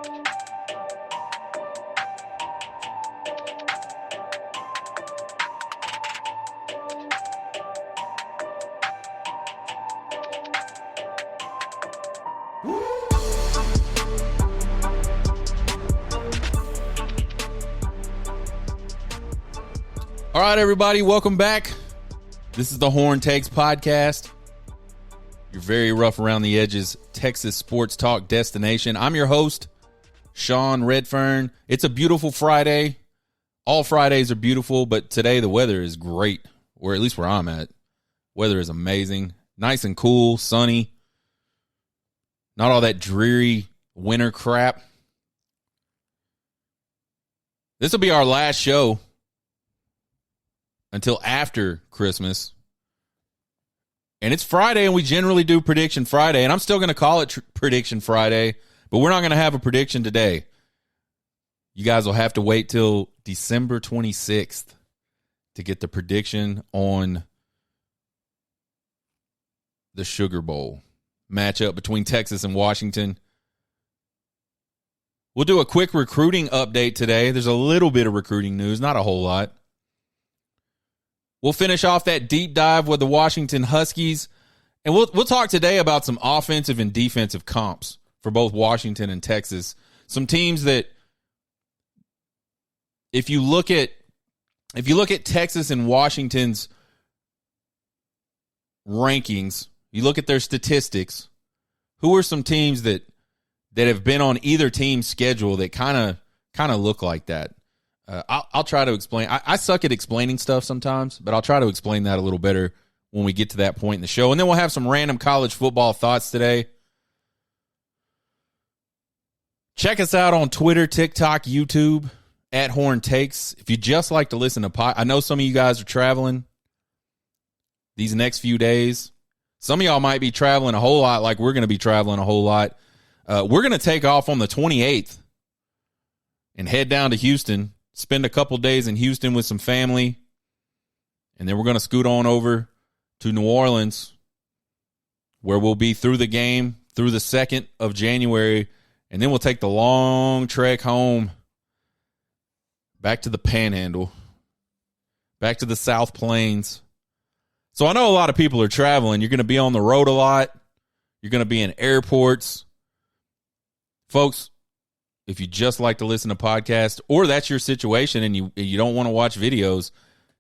All right, everybody, welcome back. This is the Horn Takes podcast, your very rough around the edges Texas sports talk destination. I'm your host, Sean Redfern. It's a beautiful Friday. All Fridays are beautiful, but today the weather is great, or at least where I'm at. Weather is amazing. Nice and cool, sunny. Not all that dreary winter crap. This will be our last show until after Christmas. And it's Friday, and we generally do Prediction Friday, and I'm still going to call it Prediction Friday, but we're not going to have a prediction today. You guys will have to wait till December 26th to get the prediction on the Sugar Bowl matchup between Texas and Washington. We'll do a quick recruiting update today. There's a little bit of recruiting news, not a whole lot. We'll finish off that deep dive with the Washington Huskies, and we'll talk today about some offensive and defensive comps for both Washington and Texas. Some teams that, if you look at Texas and Washington's rankings, you look at their statistics, who are some teams that have been on either team's schedule that kind of look like that? I'll try to explain. I suck at explaining stuff sometimes, but I'll try to explain that a little better when we get to that point in the show. And then we'll have some random college football thoughts today. Check us out on Twitter, TikTok, YouTube, at Horn Takes. If you just like to listen to I know some of you guys are traveling these next few days. Some of y'all might be traveling a whole lot like we're going to be traveling a whole lot. We're going to take off on the 28th and head down to Houston. Spend a couple days in Houston with some family, and then we're going to scoot on over to New Orleans, where we'll be through the game through the 2nd of January, and then we'll take the long trek home back to the Panhandle, back to the South Plains. So I know a lot of people are traveling. You're going to be on the road a lot. You're going to be in airports. Folks, if you just like to listen to podcasts, or that's your situation and you don't want to watch videos,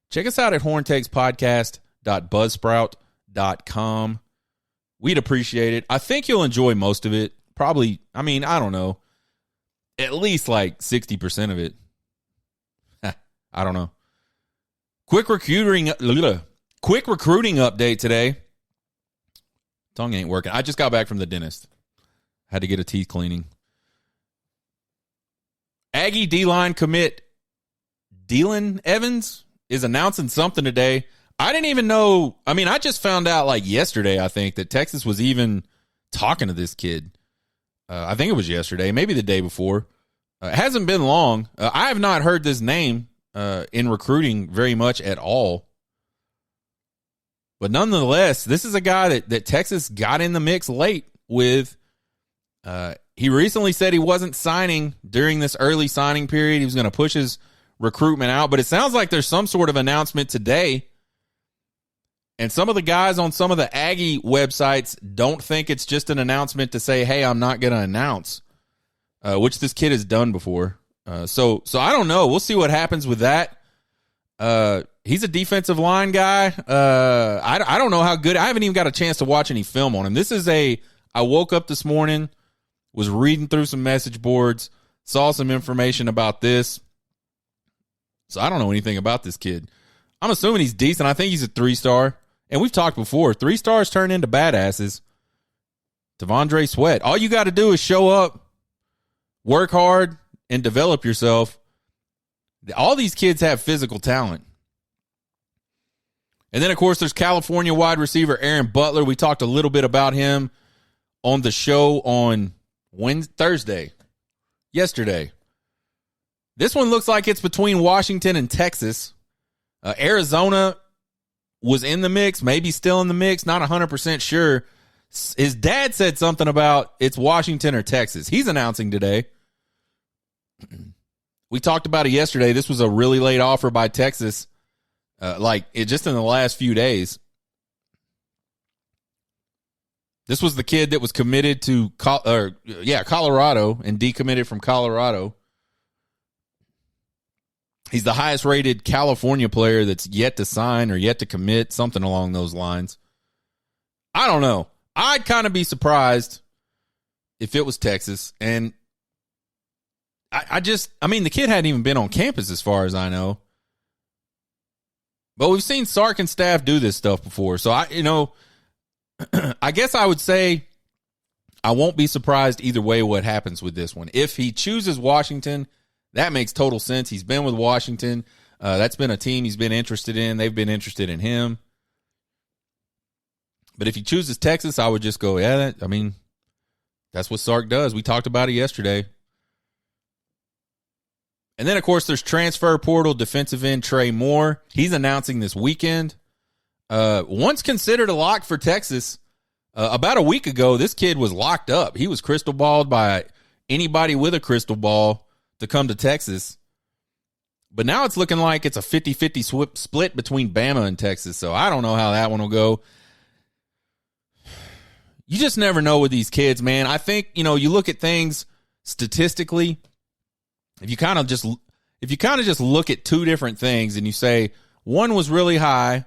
check us out at horntakespodcast.buzzsprout.com. We'd appreciate it. I think you'll enjoy most of it. Probably, I don't know, at least like 60% of it. I don't know. Quick recruiting update today. Tongue ain't working. I just got back from the dentist. Had to get a teeth cleaning. Aggie D-line commit Dylan Evans is announcing something today. I didn't even know. I just found out like yesterday, I think, that Texas was even talking to this kid. I think it was yesterday, maybe the day before. It hasn't been long. I have not heard this name in recruiting very much at all. But nonetheless, this is a guy that Texas got in the mix late with. He recently said he wasn't signing during this early signing period. He was going to push his recruitment out, but it sounds like there's some sort of announcement today. And some of the guys on some of the Aggie websites don't think it's just an announcement to say, hey, I'm not going to announce, which this kid has done before. So I don't know. We'll see what happens with that. He's a defensive line guy. I don't know how good. I haven't even got a chance to watch any film on him. I woke up this morning, was reading through some message boards, saw some information about this. So I don't know anything about this kid. I'm assuming he's decent. I think he's a 3-star. And we've talked before, 3-stars turn into badasses. Devondre Sweat. All you got to do is show up, work hard, and develop yourself. All these kids have physical talent. And then, of course, there's California wide receiver Aaron Butler. We talked a little bit about him on the show on Thursday, yesterday. This one looks like it's between Washington and Texas. Arizona was in the mix, maybe still in the mix, not 100% sure. His dad said something about it's Washington or Texas. He's announcing today. We talked about it yesterday. This was a really late offer by Texas, just in the last few days. This was the kid that was committed to Colorado and decommitted from Colorado. He's the highest rated California player that's yet to sign or yet to commit, something along those lines. I don't know. I'd kind of be surprised if it was Texas. And the kid hadn't even been on campus as far as I know. But we've seen Sark and staff do this stuff before. So, I guess I would say I won't be surprised either way what happens with this one. If he chooses Washington, that makes total sense. He's been with Washington. That's been a team he's been interested in. They've been interested in him. But if he chooses Texas, I would just go, that's what Sark does. We talked about it yesterday. And then, of course, there's transfer portal defensive end Trey Moore. He's announcing this weekend. Once considered a lock for Texas, about a week ago, this kid was locked up. He was crystal balled by anybody with a crystal ball to come to Texas. But now it's looking like it's a 50-50 split between Bama and Texas. So I don't know how that one will go. You just never know with these kids, man. I think, you look at things statistically. If you kind of just look at two different things and you say one was really high,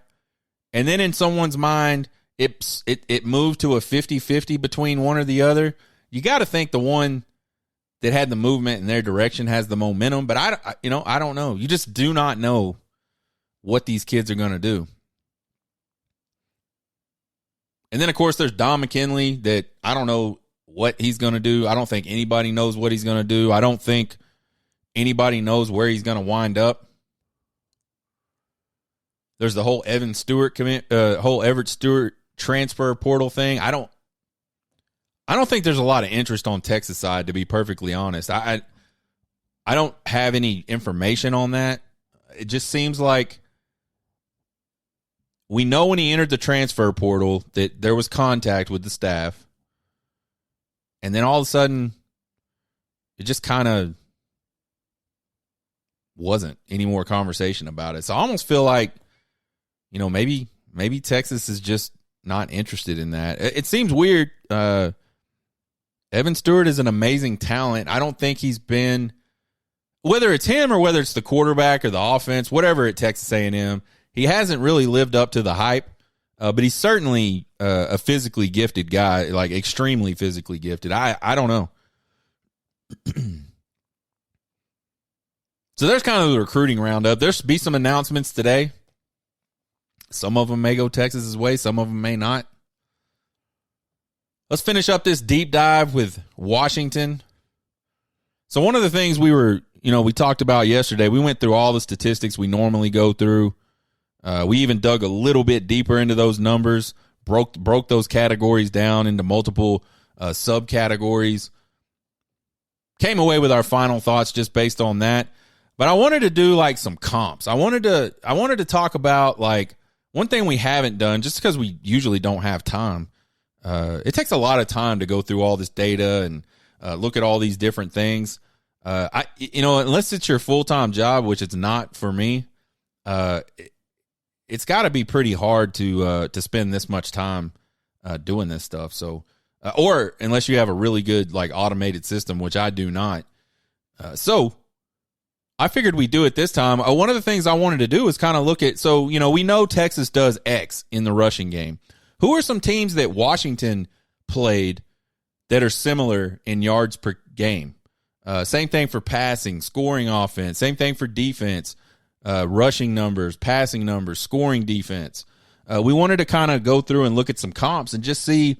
and then in someone's mind, it moved to a 50-50 between one or the other, you got to think the one that had the movement in their direction has the momentum. But I don't know. You just do not know what these kids are going to do. And then, of course, there's Don McKinley that I don't know what he's going to do. I don't think anybody knows what he's going to do. I don't think anybody knows where he's going to wind up. There's the whole Everett Stewart transfer portal thing. I don't think there's a lot of interest on Texas side, to be perfectly honest. I don't have any information on that. It just seems like we know when he entered the transfer portal that there was contact with the staff. And then all of a sudden, it just kind of wasn't any more conversation about it. So I almost feel like, maybe Texas is just not interested in that. It seems weird. Evan Stewart is an amazing talent. I don't think he's been, whether it's him or whether it's the quarterback or the offense, whatever at Texas A&M, he hasn't really lived up to the hype. But he's certainly a physically gifted guy, like extremely physically gifted. I don't know. So there's kind of the recruiting roundup. There'll be some announcements today. Some of them may go Texas's way. Some of them may not. Let's finish up this deep dive with Washington. So one of the things we talked about yesterday, we went through all the statistics we normally go through. We even dug a little bit deeper into those numbers, broke those categories down into multiple subcategories. Came away with our final thoughts just based on that. But I wanted to do like some comps. I wanted to talk about like one thing we haven't done, just because we usually don't have time. It takes a lot of time to go through all this data and look at all these different things. Unless it's your full-time job, which it's not for me, it's got to be pretty hard to spend this much time doing this stuff. So, or unless you have a really good like automated system, which I do not. So I figured we'd do it this time. One of the things I wanted to do is kind of look at, so, we know Texas does X in the rushing game. Who are some teams that Washington played that are similar in yards per game? Same thing for passing, scoring offense. Same thing for defense, rushing numbers, passing numbers, scoring defense. We wanted to kind of go through and look at some comps and just see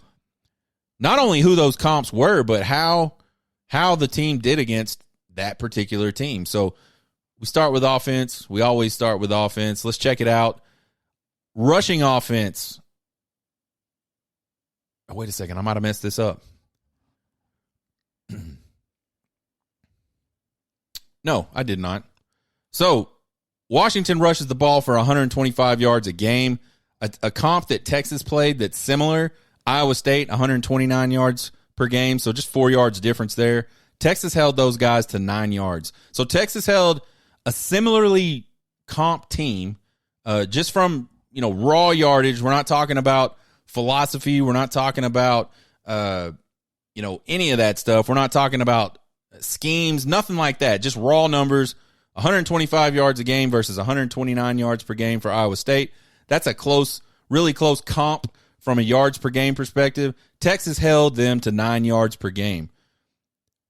not only who those comps were, but how the team did against that particular team. So we start with offense. We always start with offense. Let's check it out. Rushing offense. Oh, wait a second. I might have messed this up. No, I did not. So Washington rushes the ball for 125 yards a game. A comp that Texas played that's similar. Iowa State, 129 yards per game. So just 4 yards difference there. Texas held those guys to 9 yards. So Texas held a similarly comp team, just from, raw yardage. We're not talking about philosophy. We're not talking about, any of that stuff. We're not talking about schemes, nothing like that. Just raw numbers, 125 yards a game versus 129 yards per game for Iowa State. That's a really close comp from a yards per game perspective. Texas held them to 9 yards per game.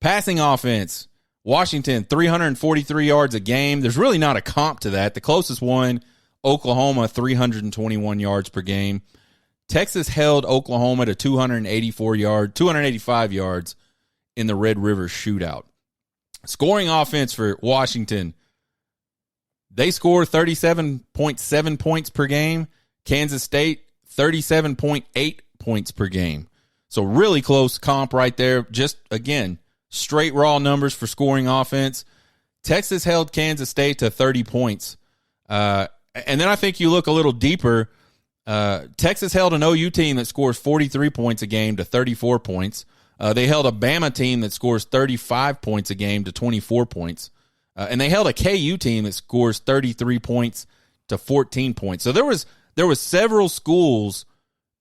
Passing offense, Washington, 343 yards a game. There's really not a comp to that. The closest one, Oklahoma, 321 yards per game. Texas held Oklahoma to 285 yards in the Red River shootout. Scoring offense for Washington, they score 37.7 points per game. Kansas State, 37.8 points per game. So really close comp right there. Just, again, straight raw numbers for scoring offense. Texas held Kansas State to 30 points. And then I think you look a little deeper. Texas held an OU team that scores 43 points a game to 34 points. They held a Bama team that scores 35 points a game to 24 points. And they held a KU team that scores 33 points to 14 points. So there was several schools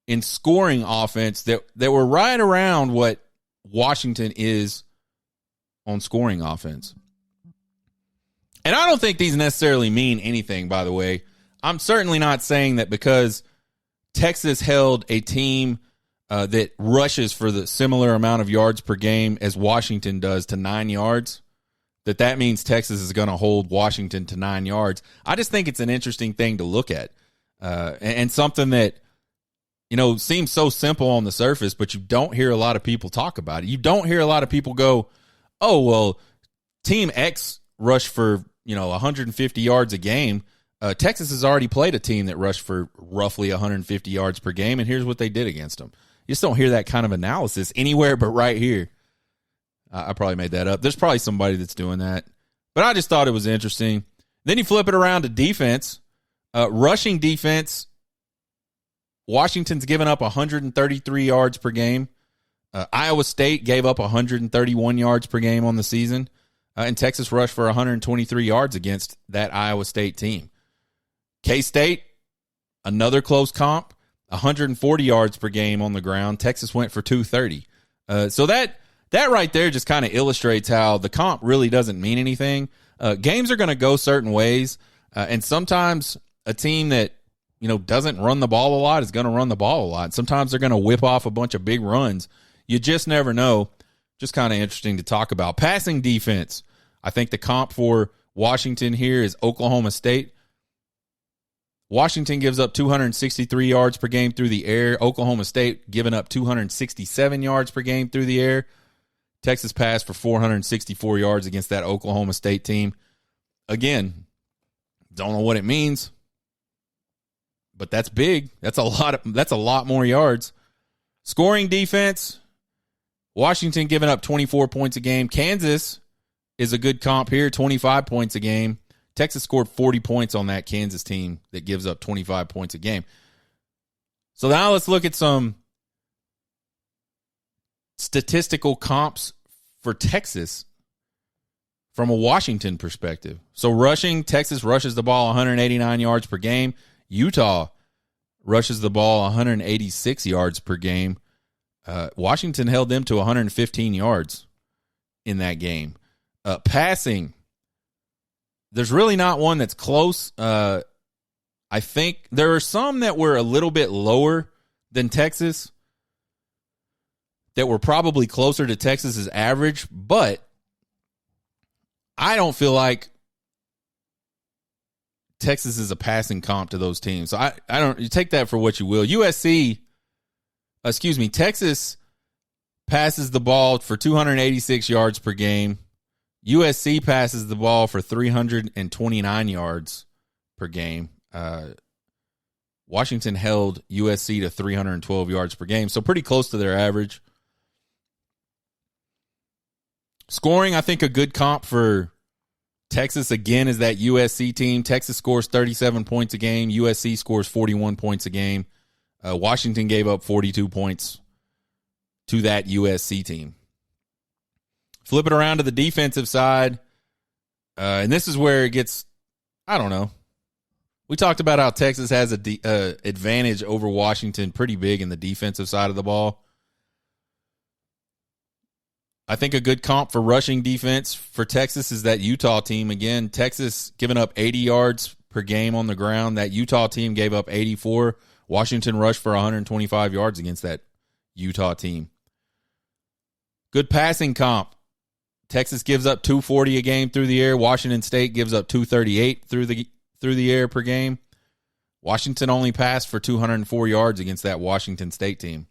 in scoring offense that were right around what Washington is on scoring offense. And I don't think these necessarily mean anything, by the way. I'm certainly not saying that because Texas held a team that rushes for the similar amount of yards per game as Washington does to 9 yards, that means Texas is going to hold Washington to 9 yards. I just think it's an interesting thing to look at, and something that, seems so simple on the surface, but you don't hear a lot of people talk about it. You don't hear a lot of people go, oh, well, Team X rushed for, 150 yards a game. Texas has already played a team that rushed for roughly 150 yards per game, and here's what they did against them. You just don't hear that kind of analysis anywhere but right here. I probably made that up. There's probably somebody that's doing that. But I just thought it was interesting. Then you flip it around to defense. Rushing defense, Washington's given up 133 yards per game. Iowa State gave up 131 yards per game on the season. And Texas rushed for 123 yards against that Iowa State team. K-State, another close comp, 140 yards per game on the ground. Texas went for 230. So that right there just kind of illustrates how the comp really doesn't mean anything. Games are going to go certain ways, and sometimes a team that doesn't run the ball a lot is going to run the ball a lot. Sometimes they're going to whip off a bunch of big runs. You just never know. Just kind of interesting to talk about. Passing defense, I think the comp for Washington here is Oklahoma State. Washington gives up 263 yards per game through the air. Oklahoma State giving up 267 yards per game through the air. Texas passed for 464 yards against that Oklahoma State team. Again, don't know what it means, but that's big. That's a lot more yards. Scoring defense, Washington giving up 24 points a game. Kansas is a good comp here, 25 points a game. Texas scored 40 points on that Kansas team that gives up 25 points a game. So now let's look at some statistical comps for Texas from a Washington perspective. So rushing, Texas rushes the ball 189 yards per game. Utah rushes the ball 186 yards per game. Washington held them to 115 yards in that game. Passing, there's really not one that's close. I think there are some that were a little bit lower than Texas that were probably closer to Texas's average, but I don't feel like Texas is a passing comp to those teams. So I don't, you take that for what you will. Texas passes the ball for 286 yards per game. USC passes the ball for 329 yards per game. Washington held USC to 312 yards per game, so pretty close to their average. Scoring, I think a good comp for Texas, again, is that USC team. Texas scores 37 points a game. USC scores 41 points a game. Washington gave up 42 points to that USC team. Flip it around to the defensive side. And this is where it gets, I don't know. We talked about how Texas has a advantage over Washington pretty big in the defensive side of the ball. I think a good comp for rushing defense for Texas is that Utah team. Again, Texas giving up 80 yards per game on the ground. That Utah team gave up 84. Washington rushed for 125 yards against that Utah team. Good passing comp. Texas gives up 240 a game through the air. Washington State gives up 238 through the air per game. Washington only passed for 204 yards against that Washington State team.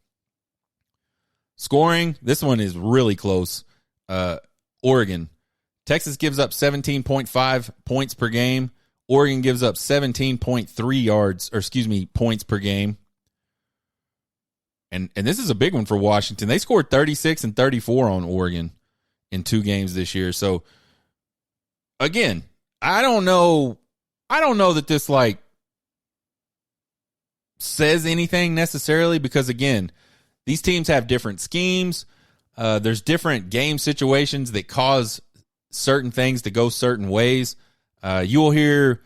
Scoring, this one is really close. Oregon. Texas gives up 17.5 points per game. Oregon gives up 17.3 points per game. And this is a big one for Washington. They scored 36 and 34 on Oregon in 2 games this year. So again, I don't know that this like says anything necessarily, because again, these teams have different schemes. There's different game situations that cause certain things to go certain ways. You'll hear,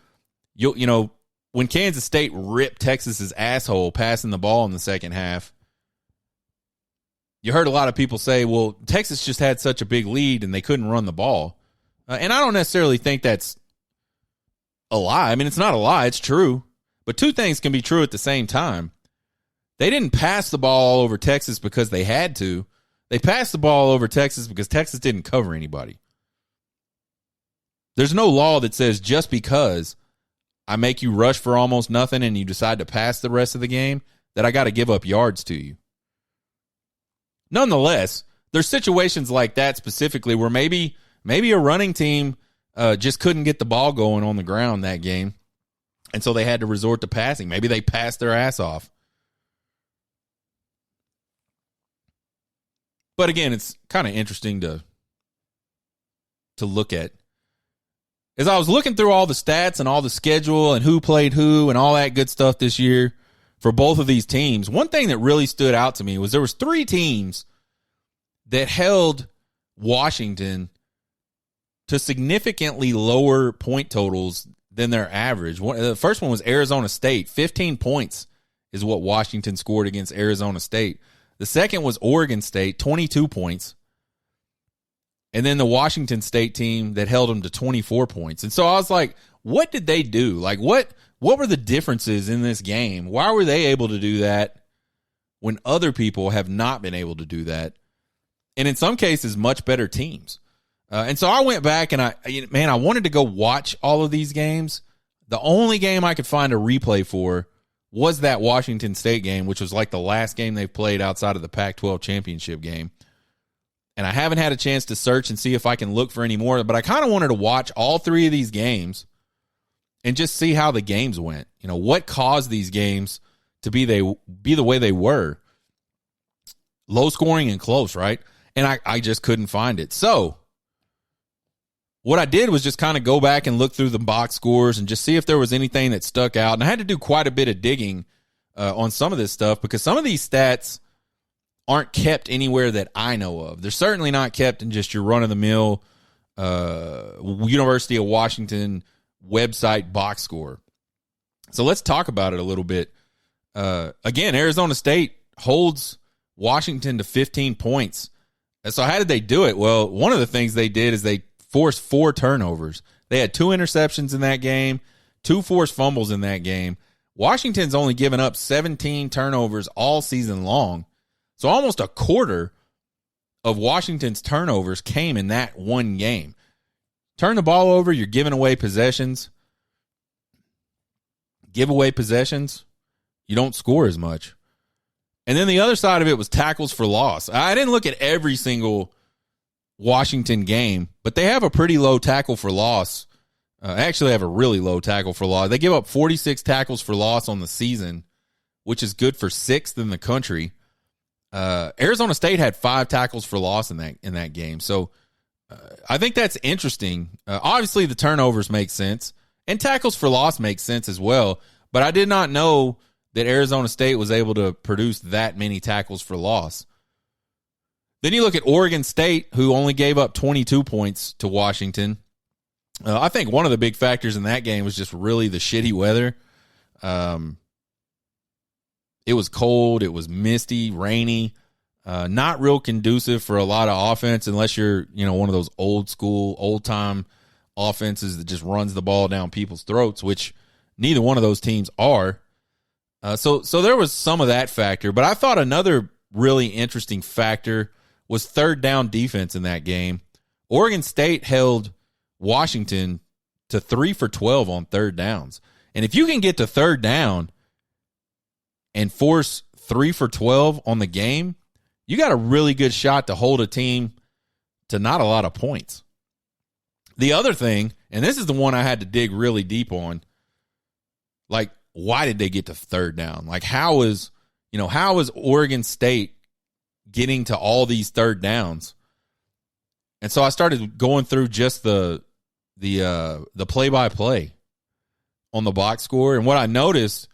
when Kansas State ripped Texas's asshole passing the ball in the second half, you heard a lot of people say, well, Texas just had such a big lead and they couldn't run the ball. And I don't necessarily think that's a lie. I mean, it's not a lie. It's true. But 2 things can be true at the same time. They didn't pass the ball all over Texas because they had to. They passed the ball all over Texas because Texas didn't cover anybody. There's no law that says just because I make you rush for almost nothing and you decide to pass the rest of the game that I got to give up yards to you. Nonetheless, there's situations like that specifically where maybe a running team just couldn't get the ball going on the ground that game, and so they had to resort to passing. Maybe they passed their ass off. But again, it's kind of interesting to look at. As I was looking through all the stats and all the schedule and who played who and all that good stuff this year for both of these teams, one thing that really stood out to me was there was 3 teams that held Washington to significantly lower point totals than their average. The first one was Arizona State. 15 points is what Washington scored against Arizona State. The second was Oregon State, 22 points. And then the Washington State team that held them to 24 points. And so I was like, what did they do? Like, what were the differences in this game? Why were they able to do that when other people have not been able to do that? And in some cases, much better teams. And so I went back and I wanted to go watch all of these games. The only game I could find a replay for was that Washington State game, which was like the last game they've played outside of the Pac-12 championship game. And I haven't had a chance to search and see if I can look for any more, but I kind of wanted to watch all 3 of these games and just see how the games went. What caused these games to be the way they were. Low scoring and close, right? And I just couldn't find it. So what I did was just kind of go back and look through the box scores and just see if there was anything that stuck out. And I had to do quite a bit of digging on some of this stuff because some of these stats aren't kept anywhere that I know of. They're certainly not kept in just your run-of-the-mill University of Washington website box score. So let's talk about it a little bit. Again, Arizona State holds Washington to 15 points. And so how did they do it? Well, one of the things they did is they forced 4 turnovers. They had 2 interceptions in that game, 2 forced fumbles in that game. Washington's only given up 17 turnovers all season long. So almost a quarter of Washington's turnovers came in that one game. Turn the ball over, you're giving away possessions. Give away possessions, you don't score as much. And then the other side of it was tackles for loss. I didn't look at every single Washington game, but they have a pretty low tackle for loss. Actually have a really low tackle for loss. They give up 46 tackles for loss on the season, which is good for 6th in the country. Arizona State had 5 tackles for loss in that game. So I think that's interesting. Obviously, the turnovers make sense, and tackles for loss make sense as well. But I did not know that Arizona State was able to produce that many tackles for loss. Then you look at Oregon State, who only gave up 22 points to Washington. I think one of the big factors in that game was just really the shitty weather. It was cold. It was misty, rainy, not real conducive for a lot of offense unless you're, one of those old school, old time offenses that just runs the ball down people's throats, which neither one of those teams are. So there was some of that factor, but I thought another really interesting factor was third down defense in that game. Oregon State held Washington to 3 for 12 on third downs. And if you can get to third down and force 3 for 12 on the game, you got a really good shot to hold a team to not a lot of points. The other thing, and this is the one I had to dig really deep on, like, why did they get to third down? Like, how is Oregon State getting to all these third downs? And so I started going through just the play-by-play on the box score, and what I noticed,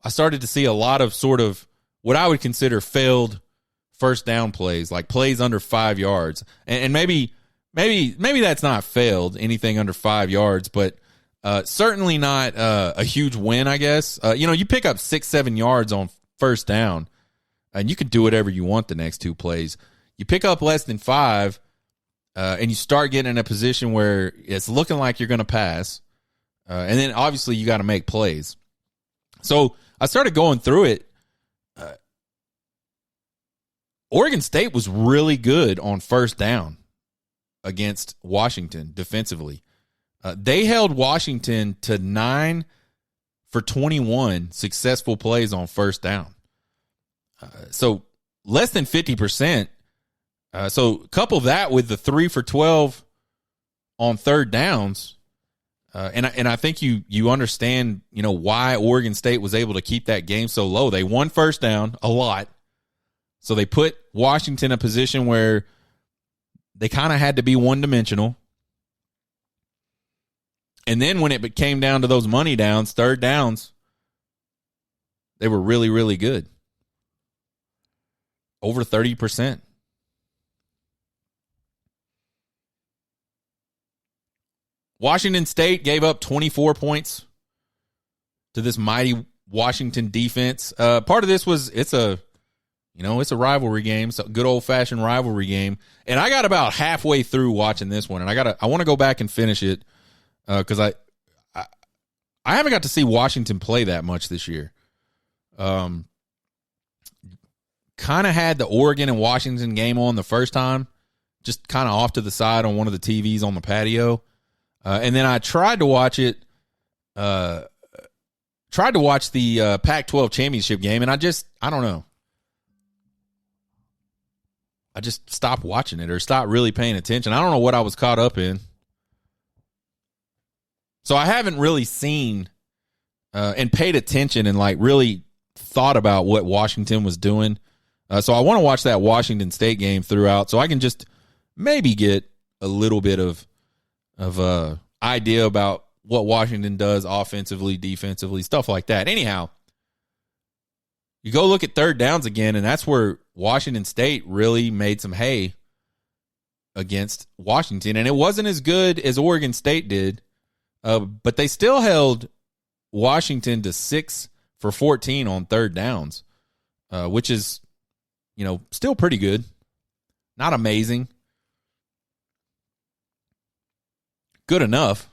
I started to see a lot of sort of what I would consider failed first down plays, like plays under 5 yards. And maybe that's not failed, anything under 5 yards, but certainly not a huge win, I guess. You pick up 6-7 yards on first down, and you can do whatever you want the next two plays. You pick up less than 5, and you start getting in a position where it's looking like you're going to pass, and then obviously you got to make plays. So I started going through it. Oregon State was really good on first down against Washington defensively. They held Washington to 9 for 21 successful plays on first down. So less than 50%. So couple that with the 3 for 12 on third downs. And I think you understand, why Oregon State was able to keep that game so low. They won first down a lot. So they put Washington in a position where they kind of had to be one-dimensional. And then when it came down to those money downs, third downs, they were really, really good. Over 30%. Washington State gave up 24 points to this mighty Washington defense. Part of this was it's a rivalry game, it's a good old-fashioned rivalry game. And I got about halfway through watching this one, and I want to go back and finish it because I haven't got to see Washington play that much this year. Kind of had the Oregon and Washington game on the first time, just kind of off to the side on one of the TVs on the patio. And then I tried to watch it, the Pac-12 championship game, and I don't know. I just stopped watching it or stopped really paying attention. I don't know what I was caught up in. So I haven't really seen and paid attention and really thought about what Washington was doing. So I want to watch that Washington State game throughout so I can just maybe get a little bit of idea about what Washington does offensively, defensively, stuff like that. Anyhow, you go look at third downs again, and that's where Washington State really made some hay against Washington. And it wasn't as good as Oregon State did, but they still held Washington to 6 for 14 on third downs, which is, still pretty good. Not amazing. Good enough.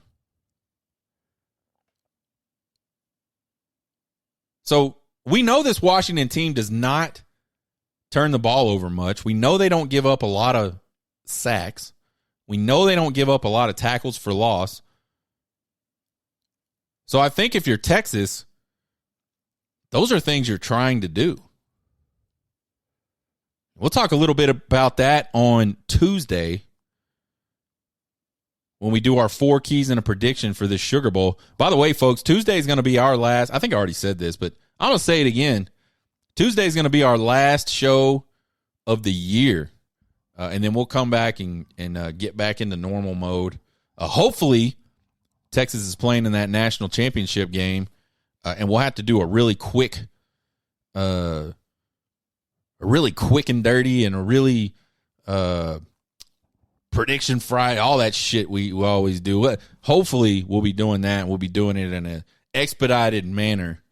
So we know this Washington team does not turn the ball over much. We know they don't give up a lot of sacks. We know they don't give up a lot of tackles for loss. So I think if you're Texas, those are things you're trying to do. We'll talk a little bit about that on Tuesday when we do our 4 keys and a prediction for this Sugar Bowl. By the way, folks, Tuesday is going to be our last. I think I already said this, but I'm going to say it again. Tuesday is going to be our last show of the year. And then we'll come back and get back into normal mode. Hopefully, Texas is playing in that national championship game. And we'll have to do a really quick and dirty and a really Prediction Friday, all that shit we always do. Hopefully, we'll be doing that. We'll be doing it in an expedited manner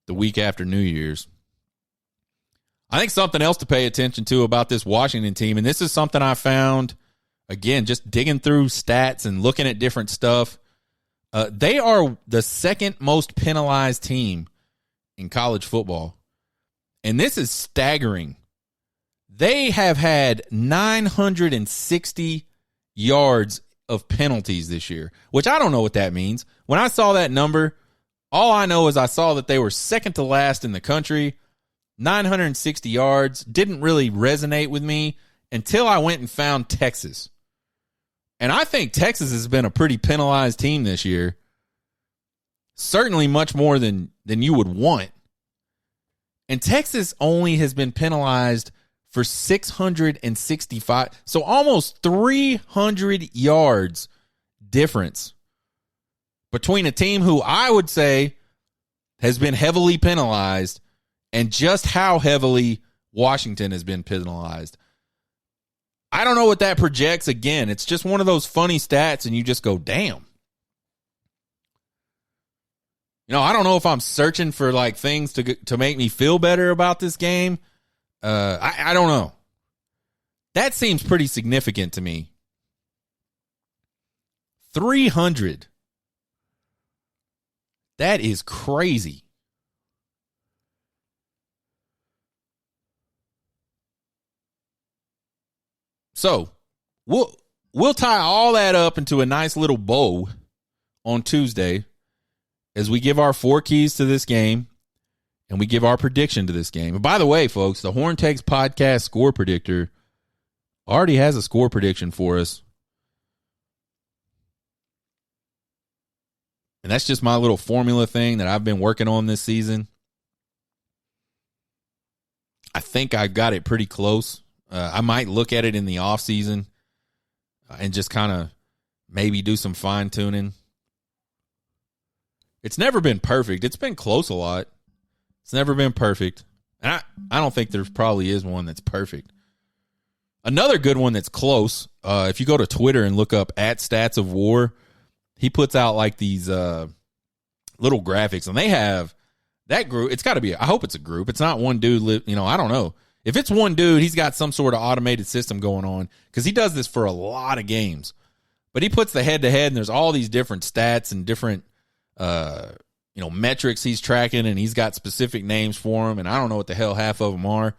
the week after New Year's. I think something else to pay attention to about this Washington team, and this is something I found, again, just digging through stats and looking at different stuff. They are the second most penalized team in college football, and this is staggering. They have had 960 yards of penalties this year, which I don't know what that means. When I saw that number, all I know is I saw that they were second to last in the country. 960 yards didn't really resonate with me until I went and found Texas. And I think Texas has been a pretty penalized team this year. Certainly much more than you would want. And Texas only has been penalized for 665. So almost 300 yards difference between a team who I would say has been heavily penalized and just how heavily Washington has been penalized. I don't know what that projects. Again, it's just one of those funny stats, and you just go, damn. I don't know if I'm searching for like things to make me feel better about this game. I don't know. That seems pretty significant to me. 300. That is crazy. So, we'll tie all that up into a nice little bow on Tuesday as we give our 4 keys to this game and we give our prediction to this game. And by the way, folks, the Horn Takes Podcast score predictor already has a score prediction for us. And that's just my little formula thing that I've been working on this season. I think I got it pretty close. I might look at it in the off season and just kind of maybe do some fine tuning. It's never been perfect. It's been close a lot. It's never been perfect. And I don't think there probably is one that's perfect. Another good one that's close, if you go to Twitter and look up @StatsOfWar, he puts out like these little graphics, and they have that group. It's got to be, I hope it's a group. It's not one dude, I don't know. If it's one dude, he's got some sort of automated system going on because he does this for a lot of games. But he puts the head-to-head, and there's all these different stats and different metrics he's tracking, and he's got specific names for them, and I don't know what the hell half of them are.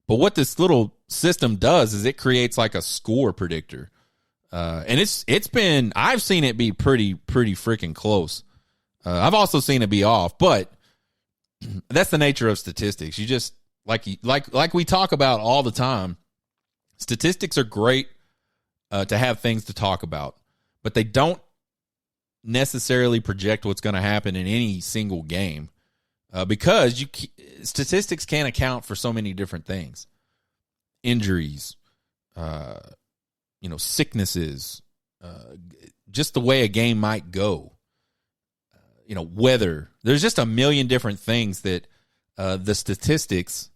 But what this little system does is it creates like a score predictor. And it's been, I've seen it be pretty freaking close. I've also seen it be off, but that's the nature of statistics. You just, like we talk about all the time, statistics are great to have things to talk about, but they don't necessarily project what's going to happen in any single game because statistics can't account for so many different things. Injuries, sicknesses, just the way a game might go, weather. There's just a million different things that the statistics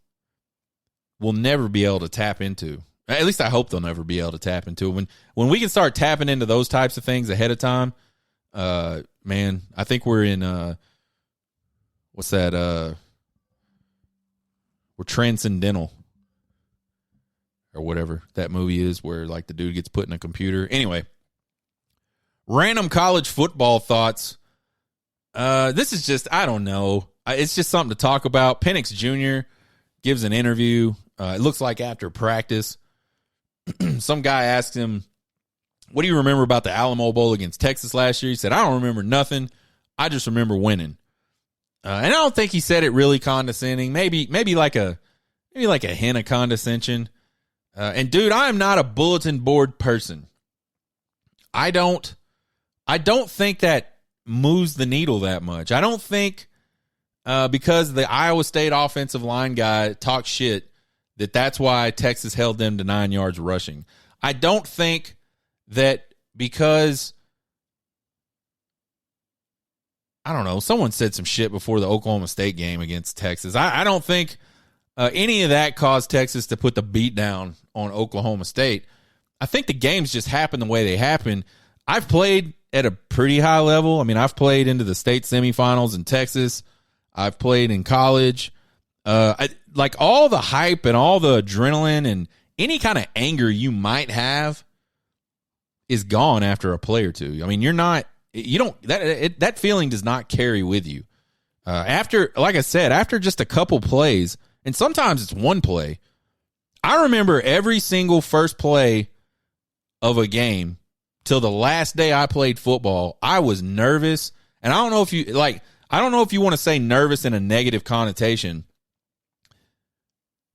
will never be able to tap into. At least I hope they'll never be able to tap into it. When we can start tapping into those types of things ahead of time, man, I think we're in, what's that? We're transcendental or whatever that movie is where like the dude gets put in a computer. Anyway, random college football thoughts. This is just, I don't know. It's just something to talk about. Penix Jr. gives an interview. It looks like after practice. Some guy asked him, what do you remember about the Alamo Bowl against Texas last year? He said, I don't remember nothing. I just remember winning. And I don't think he said it really condescending. Maybe like a hint of condescension. And dude, I am not a bulletin board person. I don't think that moves the needle that much. I don't think because the Iowa State offensive line guy talked shit that's why Texas held them to 9 yards rushing. I don't think that because, I don't know, someone said some shit before the Oklahoma State game against Texas. I don't think any of that caused Texas to put the beat down on Oklahoma State. I think the games just happen the way they happen. I've played at a pretty high level. I mean, I've played into the state semifinals in Texas. I've played in college. Like all the hype and all the adrenaline and any kind of anger you might have is gone after a play or two. I mean, that feeling does not carry with you. After, like I said, after just a couple plays, and sometimes it's one play, I remember every single first play of a game till the last day I played football. I was nervous, and I don't know if you want to say nervous in a negative connotation.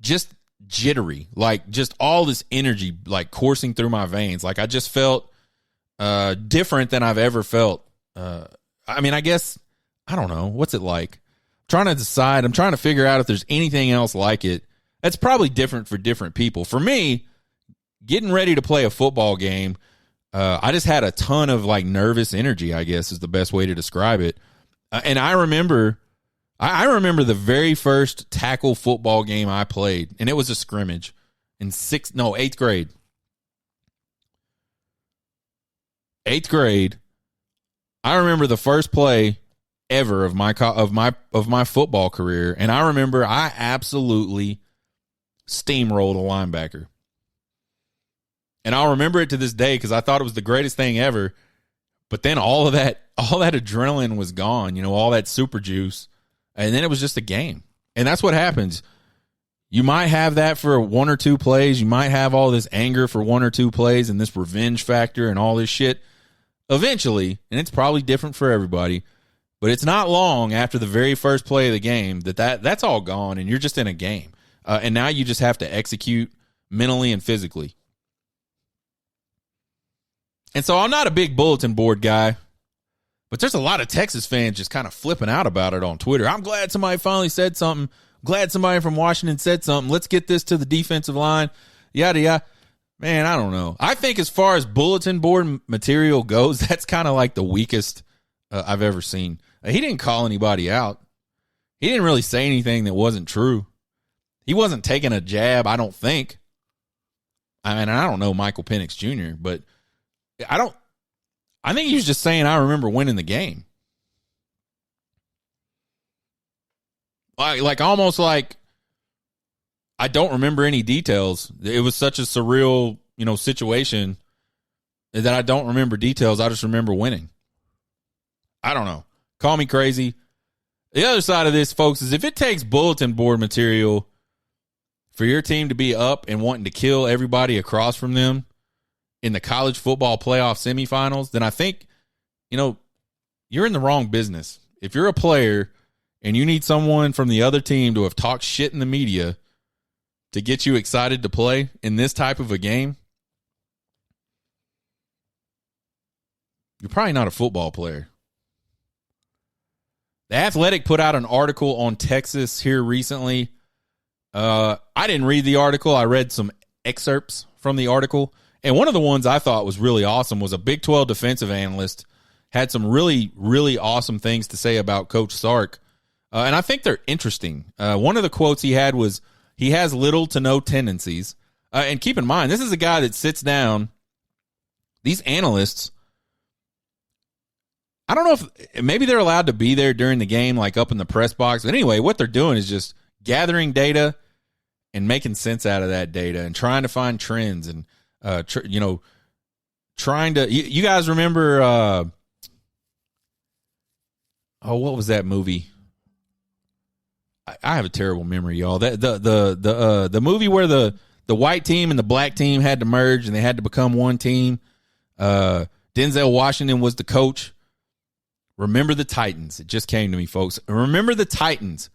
Just jittery, like just all this energy like coursing through my veins. Like I just felt different than I've ever felt. I mean, I guess, I don't know. What's it like? I'm trying to figure out if there's anything else like it. That's probably different for different people. For me, getting ready to play a football game, I just had a ton of like nervous energy, I guess is the best way to describe it. And I remember the very first tackle football game I played, and it was a scrimmage in 8th grade. 8th grade. I remember the first play ever of my football career, and I remember I absolutely steamrolled a linebacker. And I'll remember it to this day because I thought it was the greatest thing ever. But then all that adrenaline was gone, all that super juice. And then it was just a game. And that's what happens. You might have that for one or two plays. You might have all this anger for one or two plays and this revenge factor and all this shit. Eventually, and it's probably different for everybody, but it's not long after the very first play of the game that's all gone and you're just in a game. And now you just have to execute mentally and physically. And so I'm not a big bulletin board guy, but there's a lot of Texas fans just kind of flipping out about it on Twitter. I'm glad somebody finally said something. Glad somebody from Washington said something. Let's get this to the defensive line. Yada, yada. Man, I don't know. I think as far as bulletin board material goes, that's kind of like the weakest I've ever seen. He didn't call anybody out. He didn't really say anything that wasn't true. He wasn't taking a jab, I don't think. I mean, I don't know Michael Penix Jr., but I think he was just saying, I remember winning the game. Like almost like I don't remember any details. It was such a surreal, situation that I don't remember details. I just remember winning. I don't know. Call me crazy. The other side of this, folks, is if it takes bulletin board material for your team to be up and wanting to kill everybody across from them in the college football playoff semifinals, then I think, you're in the wrong business. If you're a player and you need someone from the other team to have talked shit in the media to get you excited to play in this type of a game, you're probably not a football player. The Athletic put out an article on Texas here recently. I didn't read the article. I read some excerpts from the article. And one of the ones I thought was really awesome was a Big 12 defensive analyst had some really, really awesome things to say about Coach Sark. And I think they're interesting. One of the quotes he had was, he has little to no tendencies. And keep in mind, this is a guy that sits down. These analysts, I don't know if maybe they're allowed to be there during the game, like up in the press box. But anyway, what they're doing is just gathering data and making sense out of that data and trying to find trends and, trying to, you guys remember, what was that movie? I have a terrible memory, y'all. The movie where the white team and the black team had to merge and they had to become one team. Denzel Washington was the coach. Remember the Titans. It just came to me, folks. Remember the Titans.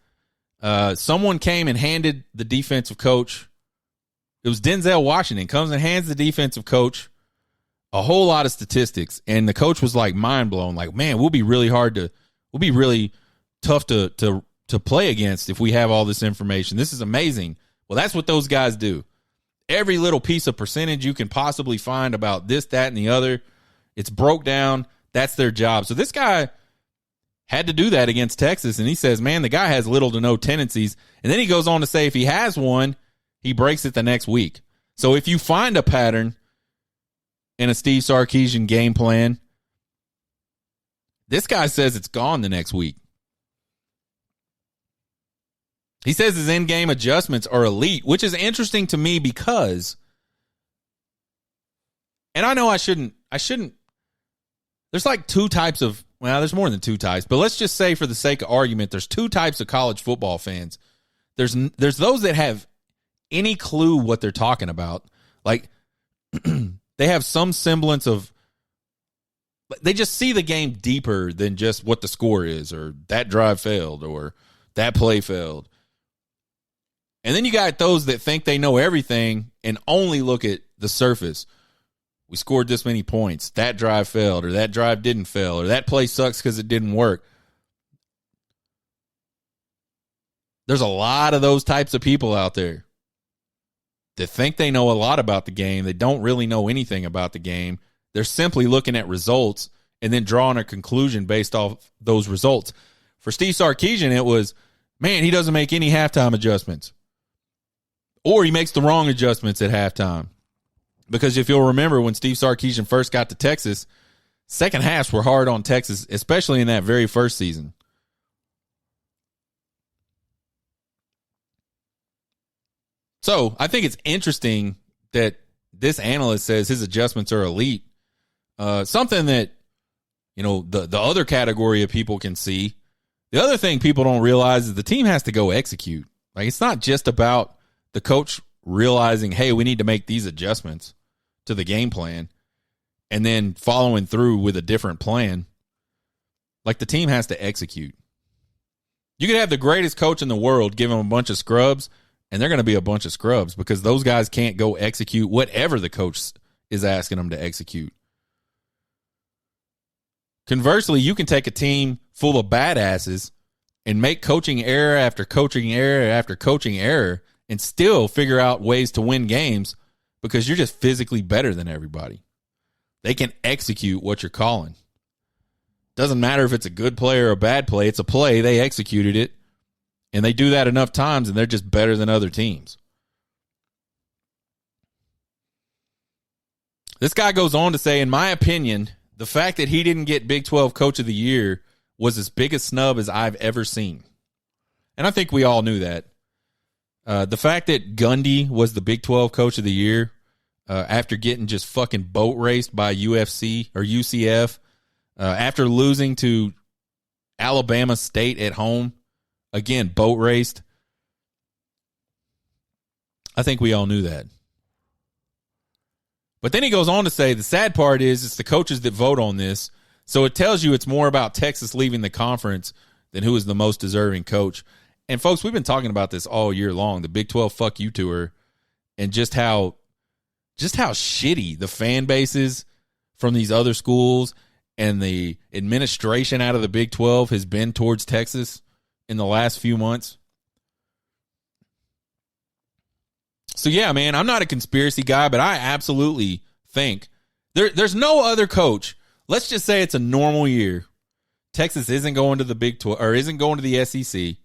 Someone came and handed the defensive coach. It was Denzel Washington comes and hands the defensive coach a whole lot of statistics. And the coach was like mind blown. Like, man, we'll be really tough to play against if we have all this information. This is amazing. Well, that's what those guys do. Every little piece of percentage you can possibly find about this, that, and the other, it's broke down. That's their job. So this guy, had to do that against Texas. And he says, man, the guy has little to no tendencies. And then he goes on to say if he has one, he breaks it the next week. So if you find a pattern in a Steve Sarkisian game plan, this guy says it's gone the next week. He says his in-game adjustments are elite, which is interesting to me because, and I know I shouldn't, there's like two types of, well, there's more than two types, but let's just say for the sake of argument, there's two types of college football fans. There's those that have any clue what they're talking about. Like, they have some semblance of, they just see the game deeper than just what the score is, or that drive failed, or that play failed. And then you got those that think they know everything and only look at the surface. We scored this many points. That drive failed, or that drive didn't fail, or that play sucks because it didn't work. There's a lot of those types of people out there that think they know a lot about the game. They don't really know anything about the game. They're simply looking at results and then drawing a conclusion based off those results. For Steve Sarkisian, it was, man, he doesn't make any halftime adjustments. Or he makes the wrong adjustments at halftime. Because if you'll remember, when Steve Sarkisian first got to Texas, second halves were hard on Texas, especially in that very first season. So I think it's interesting that this analyst says his adjustments are elite. Something that, you know, the other category of people can see. The other thing people don't realize is the team has to go execute. Like, it's not just about the coach realizing, hey, we need to make these adjustments to the game plan and then following through with a different plan. Like, the team has to execute. You could have the greatest coach in the world, give them a bunch of scrubs, and they're going to be a bunch of scrubs because those guys can't go execute whatever the coach is asking them to execute. Conversely, you can take a team full of badasses and make coaching error after coaching error after coaching error and still figure out ways to win games because you're just physically better than everybody. They can execute what you're calling. Doesn't matter if it's a good play or a bad play. It's a play. They executed it. And they do that enough times, and they're just better than other teams. This guy goes on to say, in my opinion, the fact that he didn't get Big 12 Coach of the Year was as big a snub as I've ever seen. And I think we all knew that. The fact that Gundy was the Big 12 Coach of the Year after getting just fucking boat raced by UFC or UCF, after losing to Alabama State at home, again, boat raced. I think we all knew that. But then he goes on to say the sad part is it's the coaches that vote on this. So it tells you it's more about Texas leaving the conference than who is the most deserving coach. And folks, we've been talking about this all year long, the Big 12 Fuck You Tour, and just how shitty the fan base is from these other schools and the administration out of the Big 12 has been towards Texas in the last few months. So, yeah, man, I'm not a conspiracy guy, but I absolutely think there's no other coach. Let's just say it's a normal year. Texas isn't going to the Big 12 or isn't going to the SEC.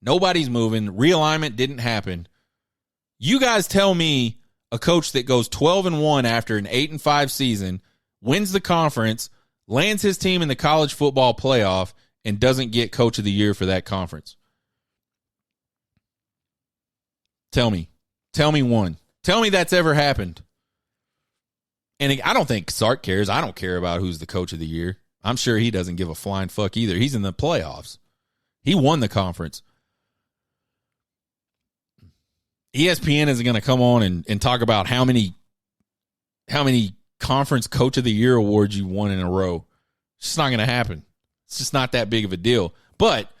Nobody's moving. Realignment didn't happen. You guys tell me a coach that goes 12-1 after an 8-5 season, wins the conference, lands his team in the college football playoff, and doesn't get Coach of the Year for that conference. Tell me. Tell me one. Tell me that's ever happened. And I don't think Sark cares. I don't care about who's the Coach of the Year. I'm sure he doesn't give a flying fuck either. He's in the playoffs. He won the conference. ESPN isn't going to come on and talk about how many conference Coach of the Year awards you won in a row. It's just not going to happen. It's just not that big of a deal. But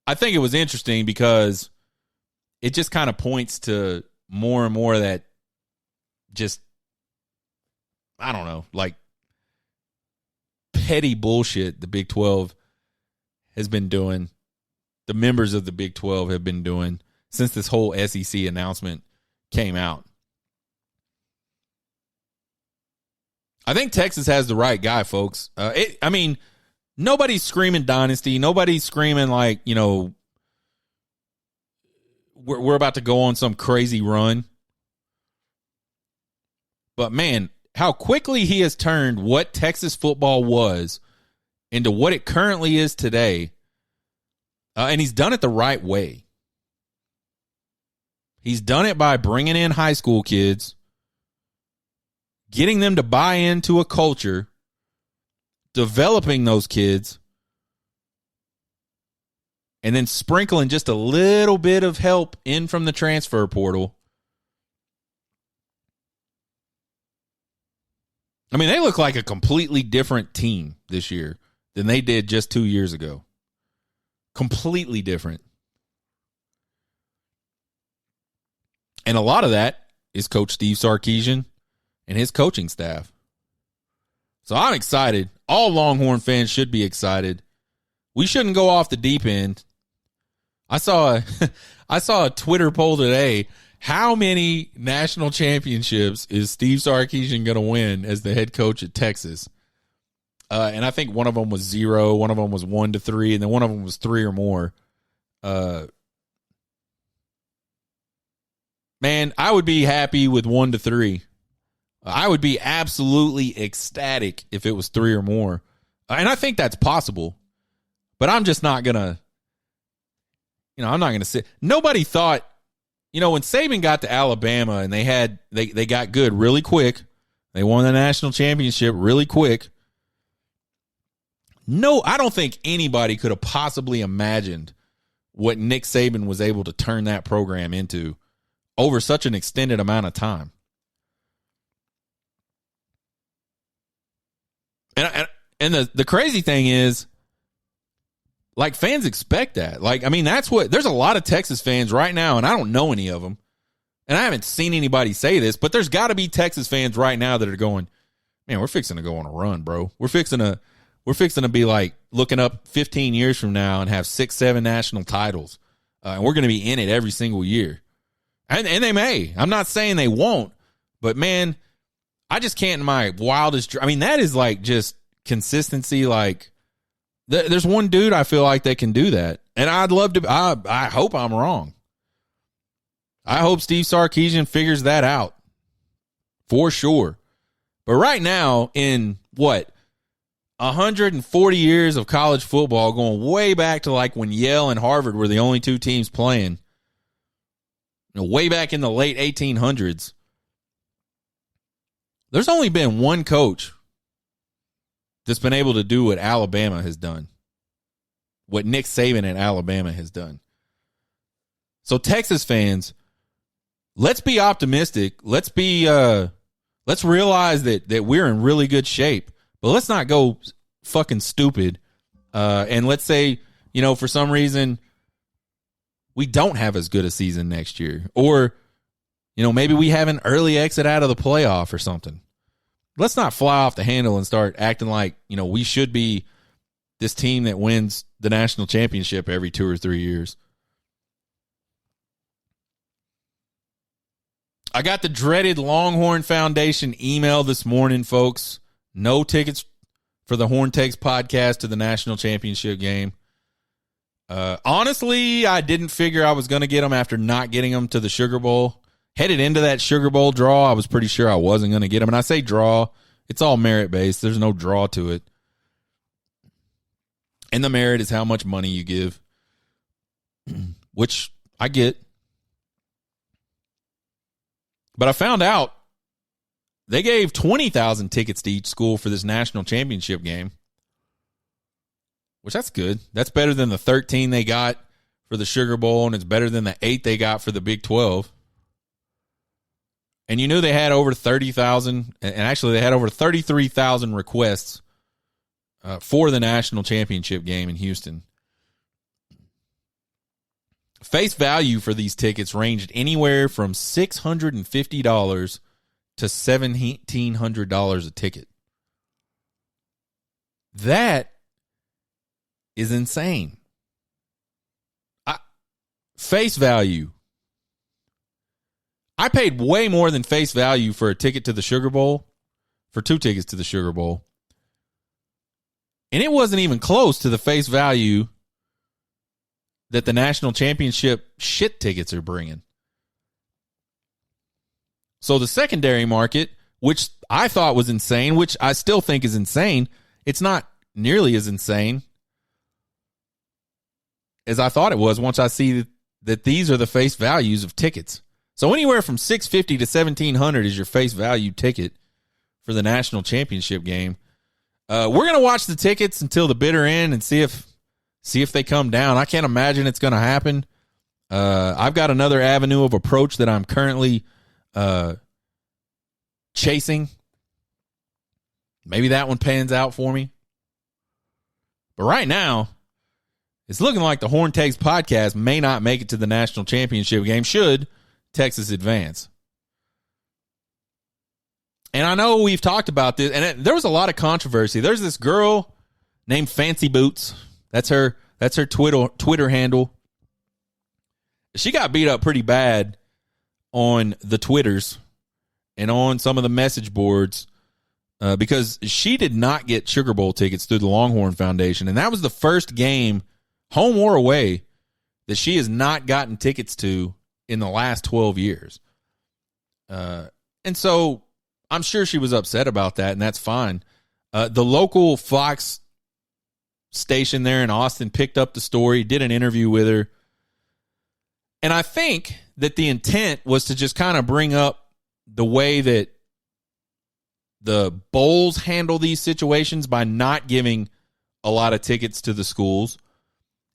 I think it was interesting because it just kind of points to more and more of that just, I don't know, like petty bullshit the Big 12 has been doing. The members of the Big 12 have been doing since this whole SEC announcement came out. I think Texas has the right guy, folks. Nobody's screaming dynasty. Nobody's screaming like, we're about to go on some crazy run. But man, how quickly he has turned what Texas football was into what it currently is today. And he's done it the right way. He's done it by bringing in high school kids, getting them to buy into a culture, developing those kids, and then sprinkling just a little bit of help in from the transfer portal. I mean, they look like a completely different team this year than they did just 2 years ago. Completely different. And a lot of that is Coach Steve Sarkisian and his coaching staff. So I'm excited. All Longhorn fans should be excited. We shouldn't go off the deep end. I saw a Twitter poll today. How many national championships is Steve Sarkisian going to win as the head coach at Texas? And I think one of them was 0, one of them was 1 to 3, and then one of them was 3 or more. Man, I would be happy with 1 to 3. I would be absolutely ecstatic if it was 3 or more. And I think that's possible. But I'm just not going to, I'm not going to sit. Nobody thought, when Saban got to Alabama and they got good really quick, they won the national championship really quick. No, I don't think anybody could have possibly imagined what Nick Saban was able to turn that program into over such an extended amount of time. And the crazy thing is, like, fans expect that. Like, I mean, there's a lot of Texas fans right now, and I don't know any of them, and I haven't seen anybody say this, but there's got to be Texas fans right now that are going, man, we're fixing to go on a run, bro. We're fixing to be like looking up 15 years from now and have 6, 7 national titles, and we're going to be in it every single year. And they may. I'm not saying they won't, but man, I just can't in my wildest dream. I mean, that is like just consistency. Like, there's one dude I feel like that can do that. And I'd love to. I hope I'm wrong. I hope Steve Sarkisian figures that out for sure. But right now, in 140 years of college football, going way back to like when Yale and Harvard were the only two teams playing, way back in the late 1800s, there's only been one coach that's been able to do what Alabama has done, what Nick Saban at Alabama has done. So Texas fans, let's be optimistic. Let's realize that we're in really good shape, but let's not go fucking stupid. And let's say, for some reason we don't have as good a season next year, or, maybe we have an early exit out of the playoff or something. Let's not fly off the handle and start acting like, we should be this team that wins the national championship every 2 or 3 years. I got the dreaded Longhorn Foundation email this morning, folks. No tickets for the Horn Takes podcast to the national championship game. Honestly, I didn't figure I was going to get them after not getting them to the Sugar Bowl. Headed into that Sugar Bowl draw, I was pretty sure I wasn't going to get them. And I say draw, it's all merit-based. There's no draw to it. And the merit is how much money you give, which I get. But I found out they gave 20,000 tickets to each school for this national championship game, which that's good. That's better than the 13 they got for the Sugar Bowl, and it's better than the 8 they got for the Big 12. And you knew they had over 30,000, and actually they had over 33,000 requests for the national championship game in Houston. Face value for these tickets ranged anywhere from $650 to $1,700 a ticket. That is insane. Face value. I paid way more than face value for a ticket to the Sugar Bowl, for 2 tickets to the Sugar Bowl. And it wasn't even close to the face value that the national championship shit tickets are bringing. So the secondary market, which I thought was insane, which I still think is insane, it's not nearly as insane as I thought it was once I see that these are the face values of tickets. So anywhere from $650 to $1,700 is your face value ticket for the national championship game. We're going to watch the tickets until the bitter end and see if they come down. I can't imagine it's going to happen. I've got another avenue of approach that I'm currently chasing. Maybe that one pans out for me. But right now, it's looking like the Horn Takes podcast may not make it to the national championship game should Texas advance. And I know we've talked about this, and there was a lot of controversy. There's this girl named Fancy Boots. That's her Twitter handle. She got beat up pretty bad on the Twitters and on some of the message boards because she did not get Sugar Bowl tickets through the Longhorn Foundation. And that was the first game, home or away, that she has not gotten tickets to in the last 12 years. And so I'm sure she was upset about that, and that's fine. The local Fox station there in Austin picked up the story, did an interview with her. And I think that the intent was to just kind of bring up the way that the bowls handle these situations by not giving a lot of tickets to the schools.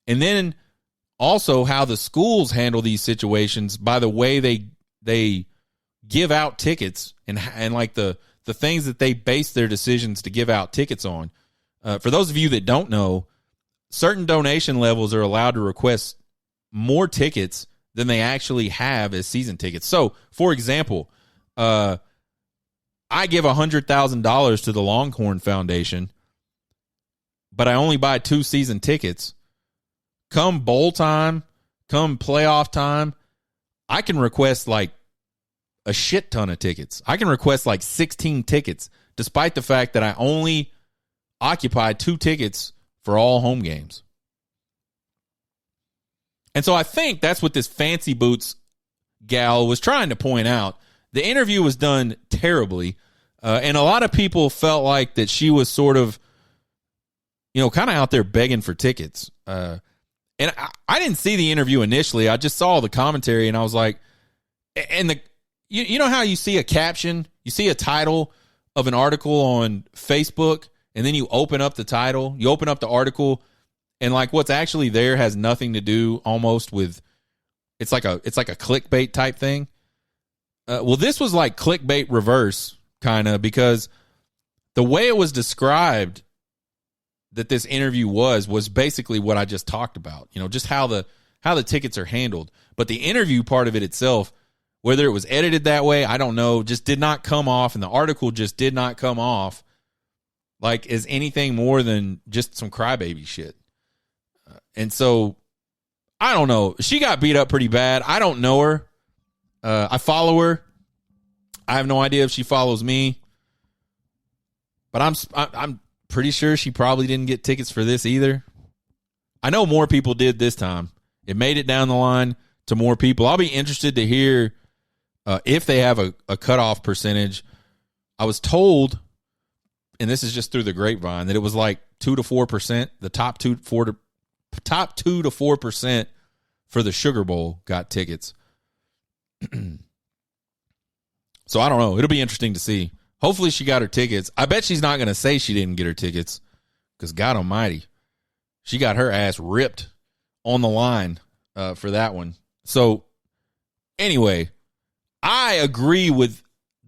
And then also how the schools handle these situations by the way they give out tickets and like the things that they base their decisions to give out tickets on. For those of you that don't know, certain donation levels are allowed to request more tickets than they actually have as season tickets. So, for example, I give $100,000 to the Longhorn Foundation, but I only buy 2 season tickets. Come bowl time, come playoff time, I can request like a shit ton of tickets. I can request like 16 tickets, despite the fact that I only occupy 2 tickets for all home games. And so I think that's what this Fancy Boots gal was trying to point out. The interview was done terribly, and a lot of people felt like that she was sort of, kind of out there begging for tickets. And I didn't see the interview initially. I just saw the commentary, and I was like, and you know how you see a caption, you see a title of an article on Facebook, and then you open up the title, you open up the article, and like what's actually there has nothing to do almost with, it's like a clickbait type thing. Well, this was like clickbait reverse kind of, because the way it was described that this interview was basically what I just talked about, just how the tickets are handled. But the interview part of it itself, whether it was edited that way, I don't know, just did not come off, and the article just did not come off like as anything more than just some crybaby shit. And so, I don't know. She got beat up pretty bad. I don't know her. I follow her. I have no idea if she follows me. But I'm pretty sure she probably didn't get tickets for this either. I know more people did this time. It made it down the line to more people. I'll be interested to hear if they have a cutoff percentage. I was told, and this is just through the grapevine, that it was like 2 to 4%. The top 2 to 4% for the Sugar Bowl got tickets. So I don't know. It'll be interesting to see. Hopefully she got her tickets. I bet she's not going to say she didn't get her tickets, because God almighty, she got her ass ripped on the line for that one. So anyway, I agree with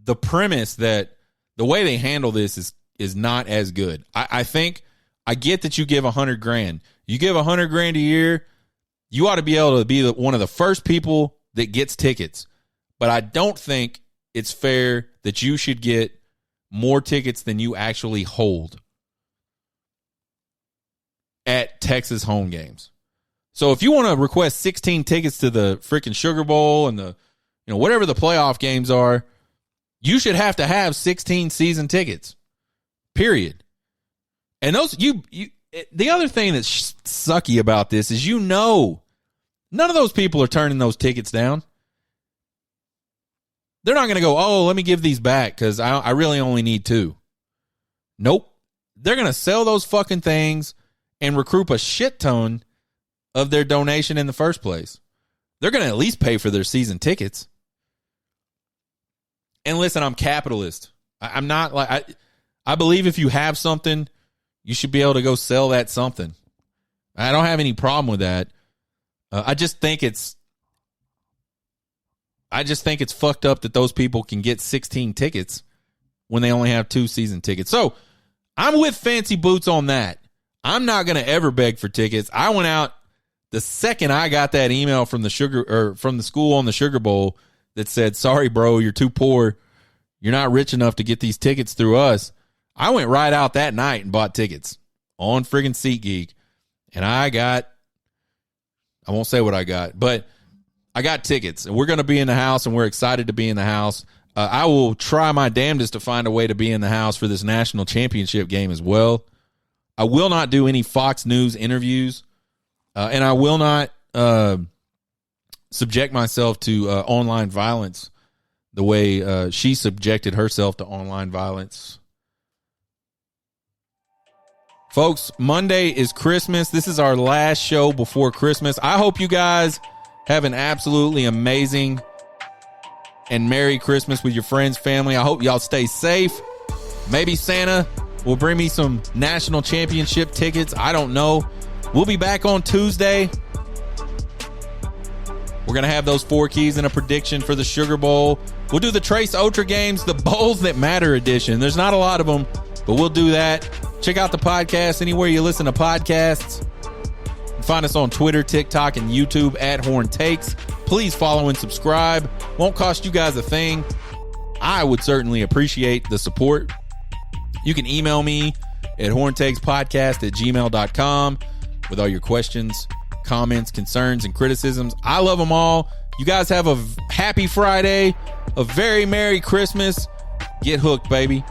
the premise that the way they handle this is not as good. I think I get that you give $100,000. You give $100,000 a year, you ought to be able to be one of the first people that gets tickets. But I don't think it's fair that you should get more tickets than you actually hold at Texas home games. So if you want to request 16 tickets to the freaking Sugar Bowl and the, whatever the playoff games are, you should have to have 16 season tickets, period. And the other thing that's sucky about this is, none of those people are turning those tickets down. They're not going to go, oh, let me give these back because I really only need 2. Nope. They're going to sell those fucking things and recoup a shit ton of their donation in the first place. They're going to at least pay for their season tickets. And listen, I'm capitalist. I'm not like, I believe if you have something, you should be able to go sell that something. I don't have any problem with that. I just think it's fucked up that those people can get 16 tickets when they only have 2 season tickets. So I'm with Fancy Boots on that. I'm not going to ever beg for tickets. I went out the second I got that email from from the school on the Sugar Bowl that said, sorry, bro, you're too poor. You're not rich enough to get these tickets through us. I went right out that night and bought tickets on friggin' SeatGeek. And I won't say what I got, but I got tickets. And we're going to be in the house, and we're excited to be in the house. I will try my damnedest to find a way to be in the house for this national championship game as well. I will not do any Fox News interviews, and I will not subject myself to online violence the way she subjected herself to online violence. Folks, Monday is Christmas. This is our last show before Christmas. I hope you guys have an absolutely amazing and Merry Christmas with your friends, family. I hope y'all stay safe. Maybe Santa will bring me some national championship tickets. I don't know. We'll be back on Tuesday. We're going to have those 4 keys and a prediction for the Sugar Bowl. We'll do the Trace Ultra games, the Bowls That Matter edition. There's not a lot of them, but we'll do that. Check out the podcast anywhere you listen to podcasts. Find us on Twitter, TikTok, and YouTube at Horn Takes. Please follow and subscribe. Won't cost you guys a thing. I would certainly appreciate the support. You can email me at horntakespodcast@gmail.com with all your questions, comments, concerns, and criticisms. I love them all. You guys have a happy Friday, a very Merry Christmas. Get hooked, baby.